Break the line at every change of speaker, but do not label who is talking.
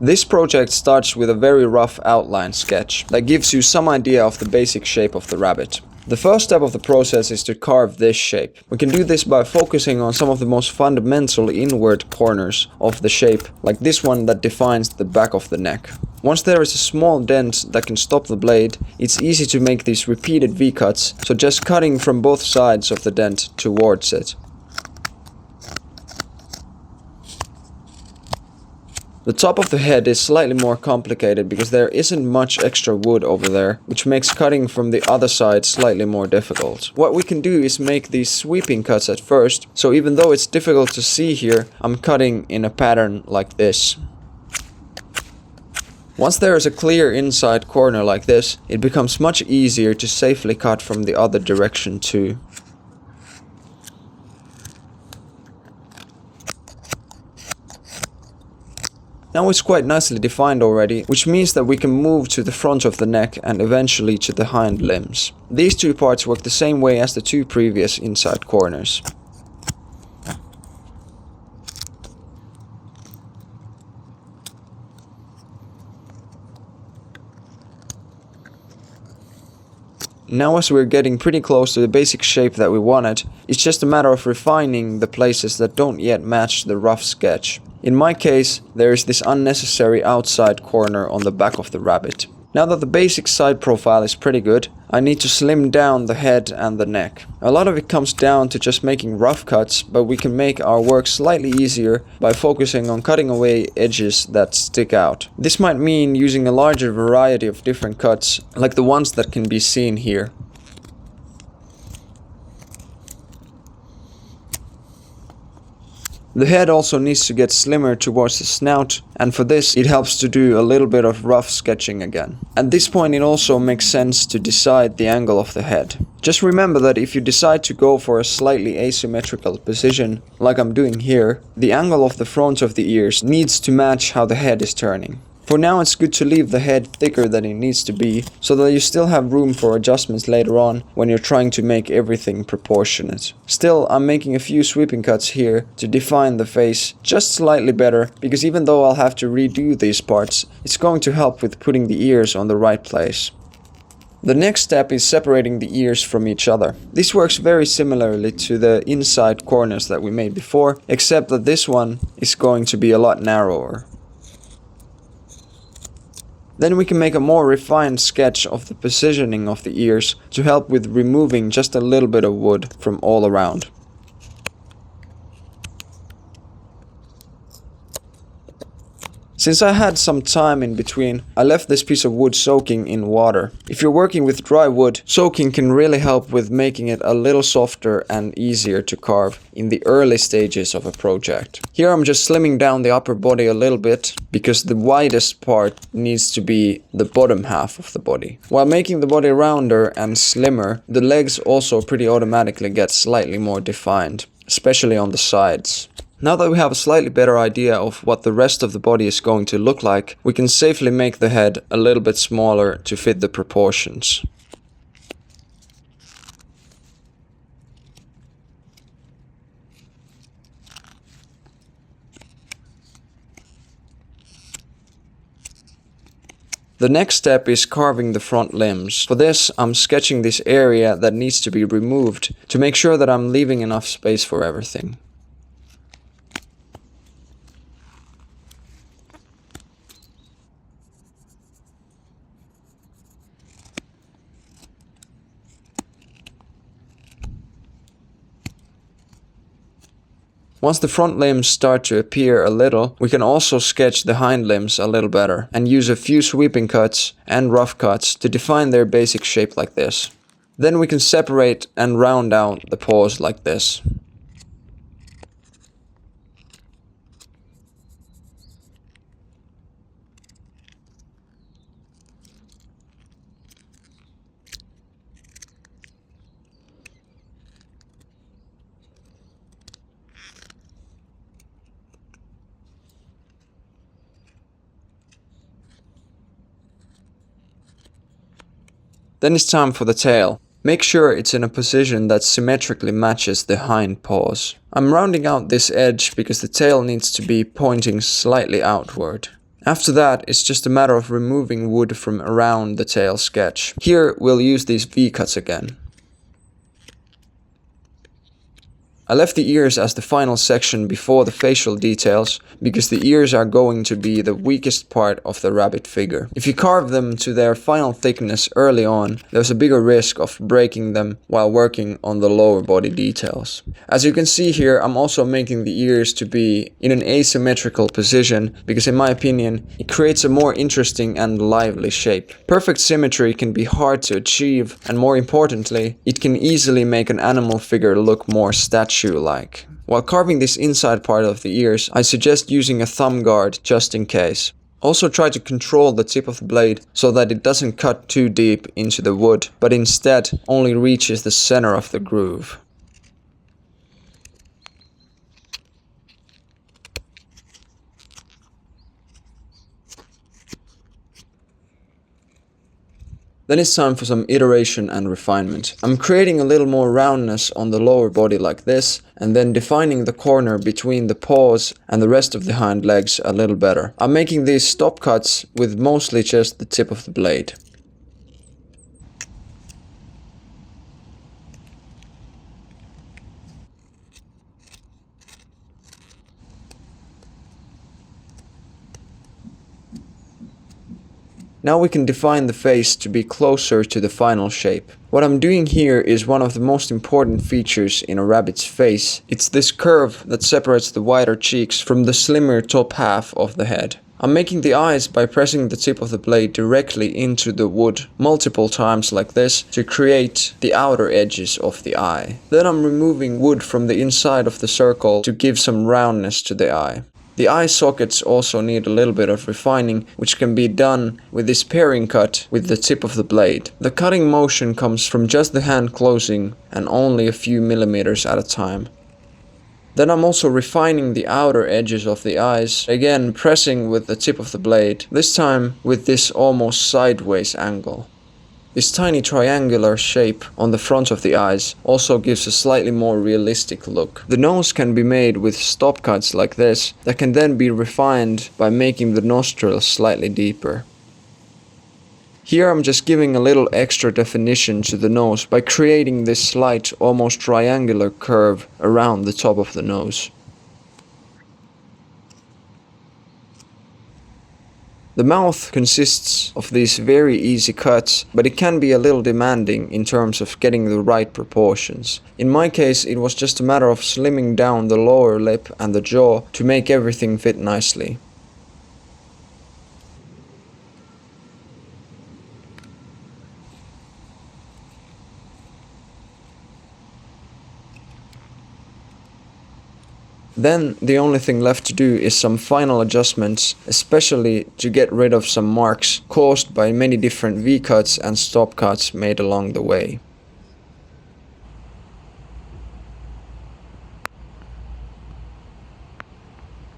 This project starts with a very rough outline sketch that gives you some idea of the basic shape of the rabbit. The first step of the process is to carve this shape. We can do this by focusing on some of the most fundamental inward corners of the shape, like this one that defines the back of the neck. Once there is a small dent that can stop the blade, it's easy to make these repeated V-cuts, so just cutting from both sides of the dent towards it. The top of the head is slightly more complicated because there isn't much extra wood over there, which makes cutting from the other side slightly more difficult. What we can do is make these sweeping cuts at first, so even though it's difficult to see here, I'm cutting in a pattern like this. Once there is a clear inside corner like this, it becomes much easier to safely cut from the other direction too. Now it's quite nicely defined already, which means that we can move to the front of the neck and eventually to the hind limbs. These two parts work the same way as the two previous inside corners. Now as we're getting pretty close to the basic shape that we wanted, it's just a matter of refining the places that don't yet match the rough sketch. In my case, there is this unnecessary outside corner on the back of the rabbit. Now that the basic side profile is pretty good, I need to slim down the head and the neck. A lot of it comes down to just making rough cuts, but we can make our work slightly easier by focusing on cutting away edges that stick out. This might mean using a larger variety of different cuts, like the ones that can be seen here. The head also needs to get slimmer towards the snout, and for this it helps to do a little bit of rough sketching again. At this point it also makes sense to decide the angle of the head. Just remember that if you decide to go for a slightly asymmetrical position, like I'm doing here, the angle of the front of the ears needs to match how the head is turning. For now it's good to leave the head thicker than it needs to be, so that you still have room for adjustments later on when you're trying to make everything proportionate. Still, I'm making a few sweeping cuts here to define the face just slightly better, because even though I'll have to redo these parts, it's going to help with putting the ears on the right place. The next step is separating the ears from each other. This works very similarly to the inside corners that we made before, except that this one is going to be a lot narrower. Then we can make a more refined sketch of the positioning of the ears to help with removing just a little bit of wood from all around. Since I had some time in between, I left this piece of wood soaking in water. If you're working with dry wood, soaking can really help with making it a little softer and easier to carve in the early stages of a project. Here I'm just slimming down the upper body a little bit, because the widest part needs to be the bottom half of the body. While making the body rounder and slimmer, the legs also pretty automatically get slightly more defined, especially on the sides. Now that we have a slightly better idea of what the rest of the body is going to look like, we can safely make the head a little bit smaller to fit the proportions. The next step is carving the front limbs. For this, I'm sketching this area that needs to be removed to make sure that I'm leaving enough space for everything. Once the front limbs start to appear a little, we can also sketch the hind limbs a little better and use a few sweeping cuts and rough cuts to define their basic shape like this. Then we can separate and round out the paws like this. Then it's time for the tail. Make sure it's in a position that symmetrically matches the hind paws. I'm rounding out this edge because the tail needs to be pointing slightly outward. After that, it's just a matter of removing wood from around the tail sketch. Here, we'll use these V-cuts again. I left the ears as the final section before the facial details, because the ears are going to be the weakest part of the rabbit figure. If you carve them to their final thickness early on, there's a bigger risk of breaking them while working on the lower body details. As you can see here, I'm also making the ears to be in an asymmetrical position, because in my opinion, it creates a more interesting and lively shape. Perfect symmetry can be hard to achieve, and more importantly, it can easily make an animal figure look more statue-like. While carving this inside part of the ears, I suggest using a thumb guard just in case. Also try to control the tip of the blade so that it doesn't cut too deep into the wood, but instead only reaches the center of the groove. Then it's time for some iteration and refinement. I'm creating a little more roundness on the lower body like this, and then defining the corner between the paws and the rest of the hind legs a little better. I'm making these stop cuts with mostly just the tip of the blade. Now we can define the face to be closer to the final shape. What I'm doing here is one of the most important features in a rabbit's face. It's this curve that separates the wider cheeks from the slimmer top half of the head. I'm making the eyes by pressing the tip of the blade directly into the wood multiple times like this to create the outer edges of the eye. Then I'm removing wood from the inside of the circle to give some roundness to the eye. The eye sockets also need a little bit of refining, which can be done with this paring cut with the tip of the blade. The cutting motion comes from just the hand closing and only a few millimeters at a time. Then I'm also refining the outer edges of the eyes, again pressing with the tip of the blade, this time with this almost sideways angle. This tiny triangular shape on the front of the eyes also gives a slightly more realistic look. The nose can be made with stop cuts like this that can then be refined by making the nostrils slightly deeper. Here I'm just giving a little extra definition to the nose by creating this slight, almost triangular curve around the top of the nose. The mouth consists of these very easy cuts, but it can be a little demanding in terms of getting the right proportions. In my case, it was just a matter of slimming down the lower lip and the jaw to make everything fit nicely. Then the only thing left to do is some final adjustments, especially to get rid of some marks caused by many different V-cuts and stop cuts made along the way.